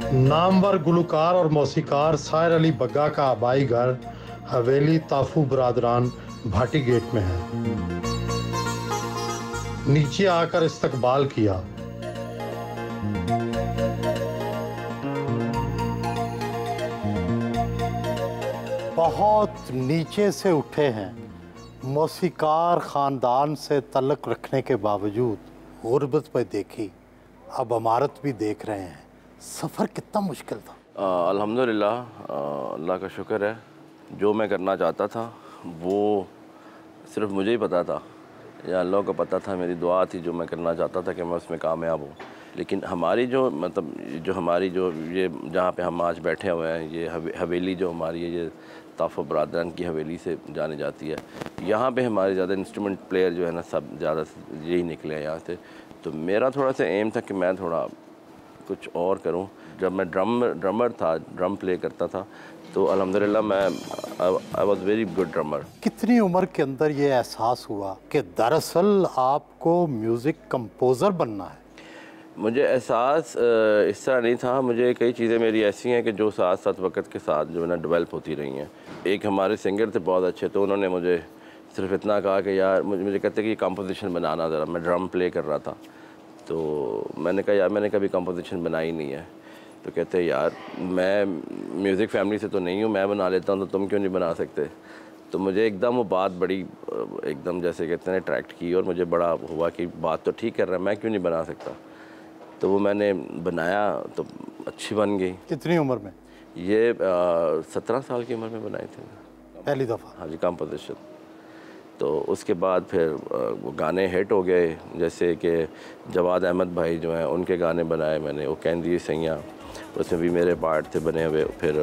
नामवर गुलकार और मौसीकार सायर अली बग्गा का आबाई घर हवेली ताफू बरादरान भाटी गेट में है। नीचे आकर इस्तकबाल किया। बहुत नीचे से उठे हैं, मौसीकार ख़ानदान से तल्लुक़ रखने के बावजूद गुर्बत पर देखी, अब अमारत भी देख रहे हैं। सफ़र कितना मुश्किल था? अल्हम्दुलिल्लाह, अल्लाह का शुक्र है। जो मैं करना चाहता था वो सिर्फ मुझे ही पता था या अल्लाह को पता था। मेरी दुआ थी जो मैं करना चाहता था कि मैं उसमें कामयाब हूँ। लेकिन हमारी जो हमारी जो ये जहाँ पे हम आज बैठे हुए हैं, ये हवेली जो हमारी है, ये ताफ़ बरादरान की हवेली से जाने जाती है। यहाँ पे हमारे ज़्यादा इंस्ट्रूमेंट प्लेयर जो है ना, सब ज़्यादा यही निकले हैं यहाँ से। तो मेरा थोड़ा सा एम था कि मैं थोड़ा कुछ और करूं। जब मैं ड्रमर था, ड्रम प्ले करता था, तो अल्हम्दुलिल्लाह मैं I was very good drummer. कितनी उम्र के अंदर ये एहसास हुआ कि दरअसल आपको म्यूज़िक कंपोज़र बनना है? मुझे एहसास इस तरह नहीं था। मुझे कई चीज़ें मेरी ऐसी हैं कि जो साथ साथ वक्त के साथ जो है ना डेवलप होती रही हैं। एक हमारे सिंगर थे बहुत अच्छे, तो उन्होंने मुझे सिर्फ इतना कहा कि यार मुझे कहते कि कंपोजिशन बनाना ज़रा। मैं ड्रम प्ले कर रहा था, तो मैंने कहा यार मैंने कभी कंपोजिशन बनाई नहीं है। तो कहते यार मैं म्यूज़िक फैमिली से तो नहीं हूँ, मैं बना लेता हूँ, तो तुम क्यों नहीं बना सकते? तो मुझे एकदम वो बात बड़ी एकदम जैसे कहते हैं अट्रैक्ट की, और मुझे बड़ा हुआ कि बात तो ठीक कर रहा है, मैं क्यों नहीं बना सकता। तो वो मैंने बनाया तो अच्छी बन गई। कितनी उम्र में? ये 17 साल की उम्र में बनाई थी पहली दफ़ा? हाँ जी, कंपोजिशन। तो उसके बाद फिर वो गाने हिट हो गए, जैसे कि जवाद अहमद भाई जो हैं उनके गाने बनाए मैंने, वो कहंदी सैयां, उसमें भी मेरे पार्ट थे बने हुए। फिर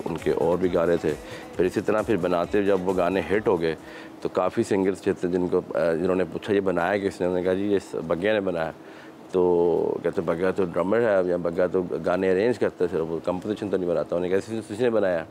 उनके और भी गाने थे। फिर इसी तरह फिर बनाते जब वो गाने हिट हो गए तो काफ़ी सिंगर्स थे जिन्होंने पूछा ये बनाया किसने? उन्होंने कहा जी ये बग्गा ने बनाया। तो कहते बग्गा तो ड्रमर है या बग्गा तो गाने अरेंज करते थे, वो कंपोजिशन तो नहीं बनाता। उन्होंने कहा किसने बनाया?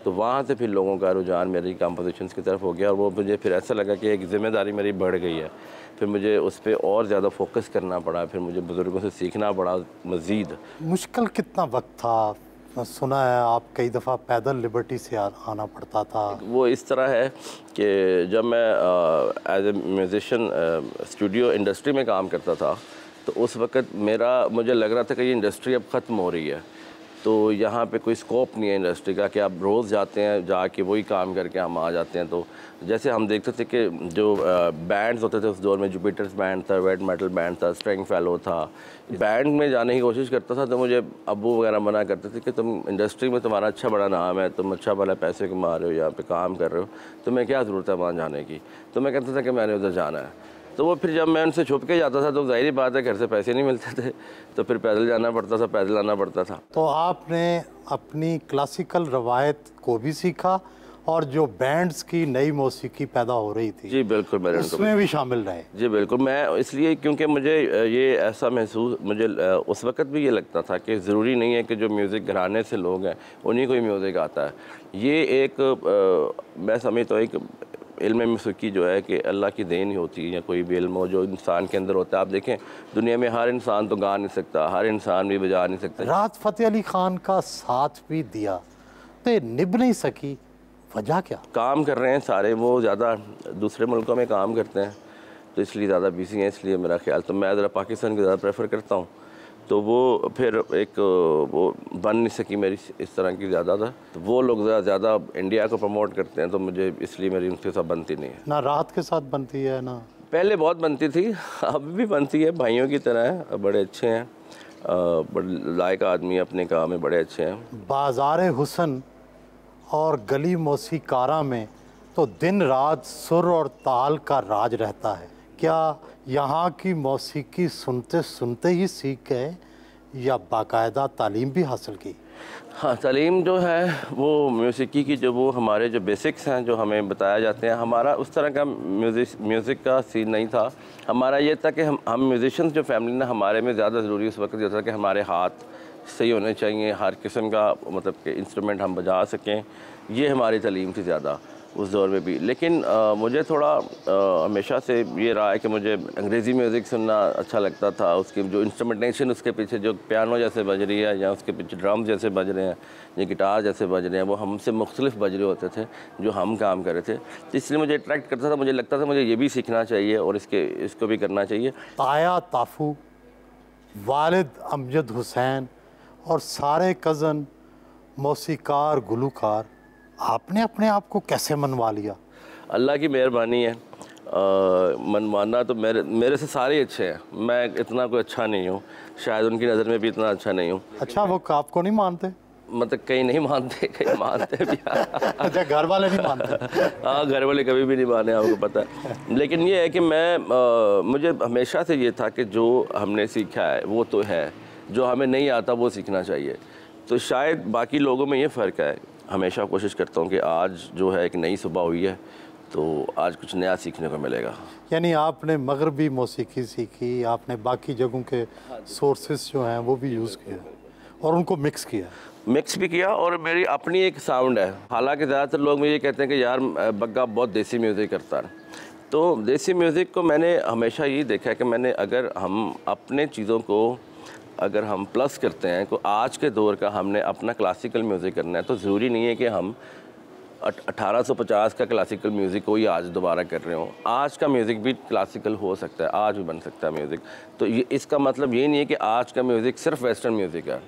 तो वहाँ से फिर लोगों का रुझान मेरी कंपोजिशंस की तरफ हो गया, और वो मुझे फिर ऐसा लगा कि एक ज़िम्मेदारी मेरी बढ़ गई है। फिर मुझे उस पर और ज़्यादा फोकस करना पड़ा, फिर मुझे बुज़ुर्गों से सीखना पड़ा मज़ीद। मुश्किल कितना वक्त था? सुना है आप कई दफ़ा पैदल लिबर्टी से आना पड़ता था। वो इस तरह है कि जब मैं as a musician studio industry में काम करता था, तो उस वक़्त मुझे लग रहा था कि ये इंडस्ट्री अब ख़त्म हो रही है। तो यहाँ पे कोई स्कोप नहीं है इंडस्ट्री का कि आप रोज़ जाते हैं, जाके वही काम करके हम आ जाते हैं। तो जैसे हम देखते थे कि जो बैंड्स होते थे उस दौर में, जुपिटर्स बैंड था, रेड मेटल बैंड था, स्ट्रिंग फेलो था, बैंड में जाने की कोशिश करता था। तो मुझे अब्बू वगैरह मना करते थे कि तुम इंडस्ट्री में तुम्हारा अच्छा बड़ा नाम है, तुम अच्छा बड़ा पैसे कमा रहे हो, यहाँ पे काम कर रहे हो, तुम्हें क्या ज़रूरत है वहाँ जाने की? तो मैं कहता था कि मैंने उधर जाना है। तो वो फिर जब मैं उनसे छुप के जाता था तो ज़ाहिर बात है घर से पैसे नहीं मिलते थे, तो फिर पैदल जाना पड़ता था, पैदल आना पड़ता था। तो आपने अपनी क्लासिकल रवायत को भी सीखा और जो बैंड्स की नई मौसीकी पैदा हो रही थी, जी बिल्कुल, मैंने उसमें भी शामिल रहे? जी बिल्कुल। मैं इसलिए क्योंकि मुझे ये ऐसा मुझे उस वक़्त भी ये लगता था कि ज़रूरी नहीं है कि जो म्यूज़िक घराने से लोग हैं उन्हीं को ही म्यूज़िक आता है। ये एक मैं समझता हूँ एक इल्म मौसीकी जो है कि अल्लाह की देन ही होती है, या कोई भी इल्म हो जो इंसान के अंदर होता है। आप देखें दुनिया में हर इंसान तो गा नहीं सकता, हर इंसान भी बजा नहीं सकता। राहत फ़तेह अली ख़ान का साथ भी दिया तो निभ नहीं सकी, वजह क्या? काम कर रहे हैं सारे, वो ज़्यादा दूसरे मुल्कों में काम करते हैं तो इसलिए ज़्यादा बिजी हैं, इसलिए मेरा ख्याल। तो मैं ज़रा पाकिस्तान को ज़्यादा प्रेफर करता हूँ, तो वो फिर एक वो बन नहीं सकी मेरी इस तरह की ज़्यादा था। तो वो लोग ज़्यादा इंडिया को प्रमोट करते हैं, तो मुझे इसलिए मेरी उनके साथ बनती नहीं है। ना राहत के साथ बनती है ना? पहले बहुत बनती थी, अब भी बनती है, भाइयों की तरह है, बड़े अच्छे हैं, बड़े लायक आदमी, अपने काम में बड़े अच्छे हैं। बाज़ार हुस्न और गली मौसीकारा में तो दिन रात सुर और ताल का राज रहता है। क्या यहाँ की मौसीकी सुनते सुनते ही सीख गए या बाकायदा तालीम भी हासिल की? हाँ, तालीम जो है वो मौसीकी की जो वो हमारे जो बेसिक्स हैं जो हमें बताया जाते हैं, हमारा उस तरह का म्यूज़िक का सीन नहीं था। हमारा ये था कि हम म्यूजिशियंस जो फैमिली ना, हमारे में ज़्यादा ज़रूरी उस वक्त ये था कि हमारे हाथ सही होने चाहिए, हर किस्म का मतलब कि इंस्ट्रूमेंट हम बजा सकें, ये हमारी तालीम थी ज़्यादा। उस दौर में भी। लेकिन मुझे थोड़ा हमेशा से ये रहा है कि मुझे अंग्रेज़ी म्यूज़िक सुनना अच्छा लगता था। उसकी जो इंस्ट्रूमेंटेशन, उसके पीछे जो पियानो जैसे बज रही है या उसके पीछे ड्रम जैसे बज रहे हैं या गिटार जैसे बज रहे हैं, वो हमसे मुख्तलिफ बज रहे होते थे जो हम काम कर रहे थे। तो इसलिए मुझे अट्रैक्ट करता था, मुझे लगता था मुझे ये भी सीखना चाहिए और इसको भी करना चाहिए। ताया ताफू, वालिद अमजद हुसैन और सारे कज़न मौसीकार गुलूकार, आपने अपने आप को कैसे मनवा लिया? अल्लाह की मेहरबानी है। मनमाना तो मेरे से सारे ही अच्छे हैं। मैं इतना कोई अच्छा नहीं हूँ, शायद उनकी नज़र में भी इतना अच्छा नहीं हूँ। अच्छा, वो आपको नहीं मानते? मतलब कहीं नहीं मानते, कहीं मानते भी। अच्छा, घर वाले नहीं मानते? हाँ, घर वाले कभी भी नहीं माने, आपको पता है। लेकिन ये है कि मुझे हमेशा से ये था कि जो हमने सीखा है वो तो है, जो हमें नहीं आता वो सीखना चाहिए। तो शायद बाकी लोगों में ये फ़र्क है। हमेशा कोशिश करता हूँ कि आज जो है एक नई सुबह हुई है तो आज कुछ नया सीखने को मिलेगा। यानी आपने मगरबी मौसीकी सीखी, आपने बाकी जगहों के सोर्सेस जो हैं वो भी यूज़ किया और उनको मिक्स किया? मिक्स भी किया, और मेरी अपनी एक साउंड है। हालांकि ज़्यादातर लोग मुझे ये कहते हैं कि यार बग्गा बहुत देसी म्यूज़िक करता है। तो देसी म्यूज़िक को मैंने हमेशा ये देखा है कि अगर हम अपने चीज़ों को अगर हम प्लस करते हैं, तो आज के दौर का हमने अपना क्लासिकल म्यूज़िक करना है, तो ज़रूरी नहीं है कि हम 1850 का क्लासिकल म्यूज़िक को ही आज दोबारा कर रहे हो। आज का म्यूज़िक भी क्लासिकल हो सकता है, आज भी बन सकता है म्यूज़िक। तो ये इसका मतलब ये नहीं है कि आज का म्यूज़िक सिर्फ वेस्टर्न म्यूज़िक है।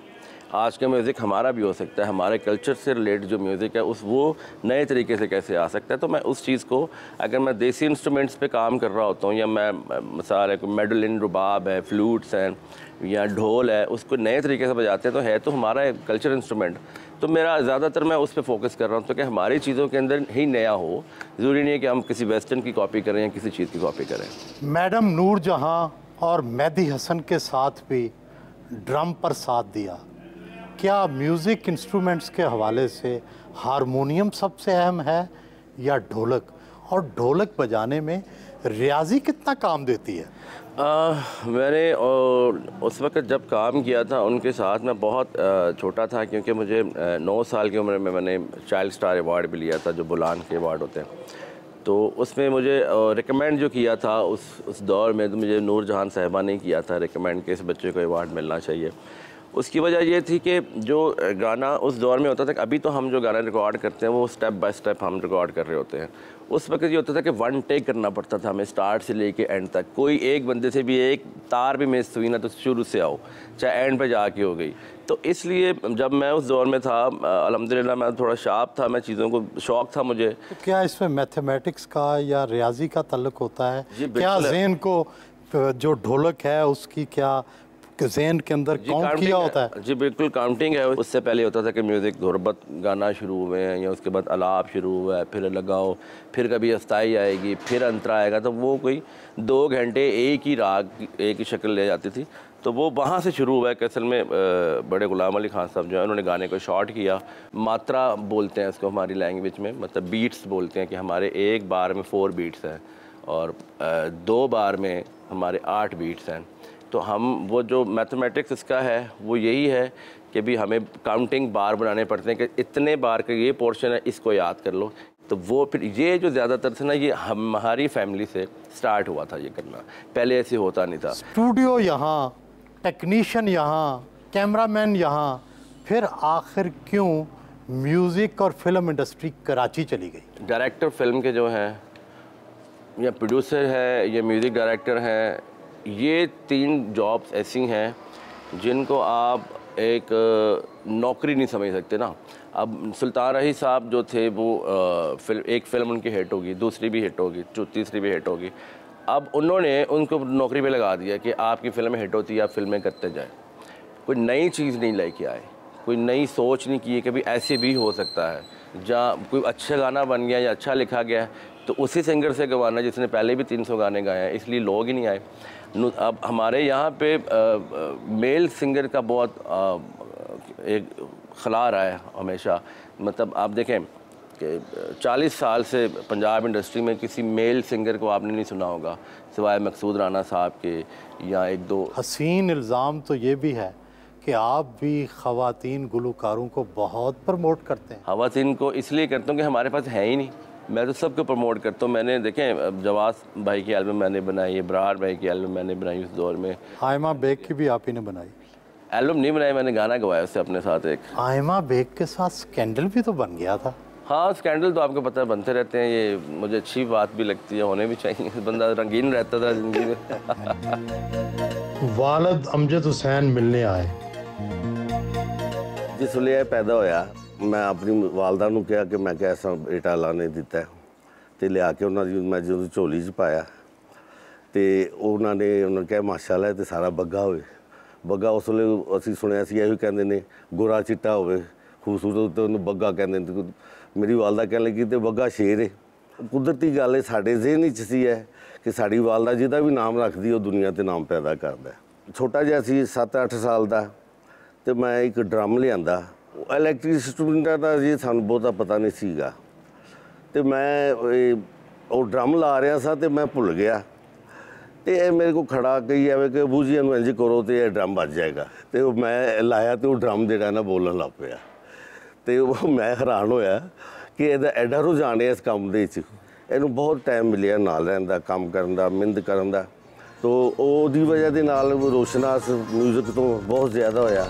आज का म्यूज़िक हमारा भी हो सकता है, हमारे कल्चर से रिलेटेड जो म्यूज़िक है वो नए तरीके से कैसे आ सकता है। तो मैं उस चीज़ को, अगर मैं देसी इंस्ट्रूमेंट्स पे काम कर रहा होता हूँ, या मैं मिसाल है मेडलिन, रुबाब है, फ्लूट्स हैं या ढोल है, उसको नए तरीके से बजाते हैं, तो है तो हमारा कल्चर इंस्ट्रूमेंट। तो मेरा ज़्यादातर मैं उस पर फोकस कर रहा हूँ, तो कि हमारी चीज़ों के अंदर ही नया हो। ज़रूरी नहीं है कि हम किसी वेस्टर्न की कॉपी करें या किसी चीज़ की कॉपी करें। मैडम नूर जहाँ और मेहदी हसन के साथ भी ड्रम पर साथ दिया। क्या म्यूज़िक इंस्ट्रूमेंट्स के हवाले से हारमोनियम सबसे अहम है या ढोलक? और ढोलक बजाने में रियाज़ी कितना काम देती है? मैंने उस वक्त जब काम किया था उनके साथ, मैं बहुत छोटा था, क्योंकि मुझे 9 साल की उम्र में मैंने चाइल्ड स्टार अवार्ड भी लिया था, जो बुलान के अवार्ड होते हैं। तो उसमें मुझे रिकमेंड जो किया था उस दौर में, तो मुझे नूर जहान साहिबा ने किया था रिकमेंड कि इस बच्चे को अवार्ड मिलना चाहिए। उसकी वजह ये थी कि जो गाना उस दौर में होता था, अभी तो हम जो गाना रिकॉर्ड करते हैं वो स्टेप बाय स्टेप हम रिकॉर्ड कर रहे होते हैं। उस वक्त ये होता था कि वन टेक करना पड़ता था हमें, स्टार्ट से लेके एंड तक। कोई एक बंदे से भी एक तार भी मिस हुई ना तो शुरू से आओ, चाहे एंड पे जाके हो गई। तो इसलिए जब मैं उस दौर में था, अल्हम्दुलिल्लाह मैं थोड़ा शार्प था, मैं चीज़ों को शौक़ था मुझे। तो क्या इसमें मैथमेटिक्स का या रियाजी का ताल्लुक होता है? क्या ज़हन को जो ढोलक है उसकी क्या ज़हन के अंदर काउंट किया होता है? जी बिल्कुल, काउंटिंग है। उससे पहले होता था कि म्यूज़िक धुरबत गाना शुरू हुए हैं, या उसके बाद अलाप शुरू हुआ है, फिर लगाओ, फिर कभी अस्थाई आएगी, फिर अंतरा आएगा। तो वो कोई 2 घंटे एक ही राग, एक ही शक्ल ले जाती थी। तो वो वहाँ से शुरू हुआ है कि असल में बड़े गुलाम अली खान साहब जो है उन्होंने गाने को शॉर्ट किया। मात्रा बोलते हैं इसको हमारी लैंग्वेज में, मतलब बीट्स बोलते हैं कि हमारे एक बार में 4 बीट्स हैं और 2 बार में हमारे 8 बीट्स हैं। तो हम वो जो मैथमेटिक्स इसका है वो यही है कि भी हमें काउंटिंग बार बनाने पड़ते हैं कि इतने बार का ये पोर्शन है, इसको याद कर लो। तो वो फिर ये जो ज़्यादातर से ना, ये हमारी फैमिली से स्टार्ट हुआ था ये करना, पहले ऐसे होता नहीं था। स्टूडियो यहाँ, टेक्नीशियन यहाँ, कैमरामैन यहाँ, फिर आखिर क्यों म्यूज़िक और फिल्म इंडस्ट्री कराची चली गई? डायरेक्टर फिल्म के जो हैं, या प्रोड्यूसर है, या म्यूज़िक डायरेक्टर हैं, ये 3 जॉब्स ऐसी हैं जिनको आप एक नौकरी नहीं समझ सकते ना। अब सुल्तान रही साहब जो थे वो एक फ़िल्म उनकी हिट होगी, दूसरी भी हिट होगी, तीसरी भी हिट होगी। अब उन्होंने उनको नौकरी पे लगा दिया कि आपकी फ़िल्में हिट होती है, आप फिल्में करते जाए। कोई नई चीज़ नहीं लेके आए, कोई नई सोच नहीं की कि भी ऐसे भी हो सकता है। जहाँ कोई अच्छा गाना बन गया या अच्छा लिखा गया तो उसी सिंगर से गवाना जिसने पहले भी 300 गाने गाए हैं, इसलिए लोग ही नहीं आए। अब हमारे यहाँ पे मेल सिंगर का बहुत एक खला रहा है हमेशा। मतलब आप देखें कि 40 साल से पंजाब इंडस्ट्री में किसी मेल सिंगर को आपने नहीं सुना होगा सिवाय मकसूद राना साहब के या 1-2। हसीन इल्ज़ाम तो ये भी है कि आप भी ख़वातीन गुलकारों को बहुत प्रमोट करते हैं। ख़वातीन को इसलिए करता हूँ कि हमारे पास है ही नहीं। मैं तो सबको प्रमोट करता हूँ। मैंने देखें जवास भाई की एल्बम मैंने बनाई है, बरार भाई की एल्बम मैंने बनाई उस दौर में। आयमा बेग की भी आप ही ने बनाई? एल्बम नहीं बनाई, मैंने गाना गवाया उससे अपने साथ एक। आयमा बेग के साथ स्कैंडल भी तो बन गया था। हाँ, स्कैंडल तो आपको पता है बनते रहते हैं, ये मुझे अच्छी बात भी लगती है, होने भी चाहिए। बंदा रंगीन रहता था ज़िंदगी में। वालिद अमजद हुसैन मिलने आए। जिसले पैदा होया मैं अपनी वालदा नूं कहा कि मैं ऐसा बेटा अल्लाह ने दिता है, तो लिया के उन्होंने मैं जो झोली च पाया तो उन्होंने कहा माशाअल्लाह तो सारा बग्गा होए। बग्गा उस वे असी सुनिया सी यही कहते हैं गोरा चिट्टा होवे खूबसूरत, तो उन्होंने बग्गा कहते। मेरी वालदा कह लगी तो बग्गा शेर है। कुदरती गल है साढ़े ज़हन च सी है कि साड़ी वालदा जिहदा भी नाम रखदी वो दुनिया ते नाम पैदा करदा। छोटा जिहा सी 7-8 साल का, तो मैं एक ड्रम लिया। इलैक्ट्रिक इंस्ट्रूमेंटां का जी सानू बहुता पता नहीं सीगा, तो मैं वो ड्रम ला रहा सा तो मैं भुल गया। तो यह मेरे को खड़ा कही जाए कि अबू जी इंज करो तो यह ड्रम बज जाएगा। तो मैं लाया तो ड्रम जो ना बोलन लग पाया। तो मैं हैरान होया कि यदा एडा रुझान है इस काम के। इनू बहुत टाइम मिलिया नाल रहन दा, काम करन दा, मेहनत करन दा। तो वो वजह के नाल रोशनास म्यूजिक तो बहुत ज़्यादा होया।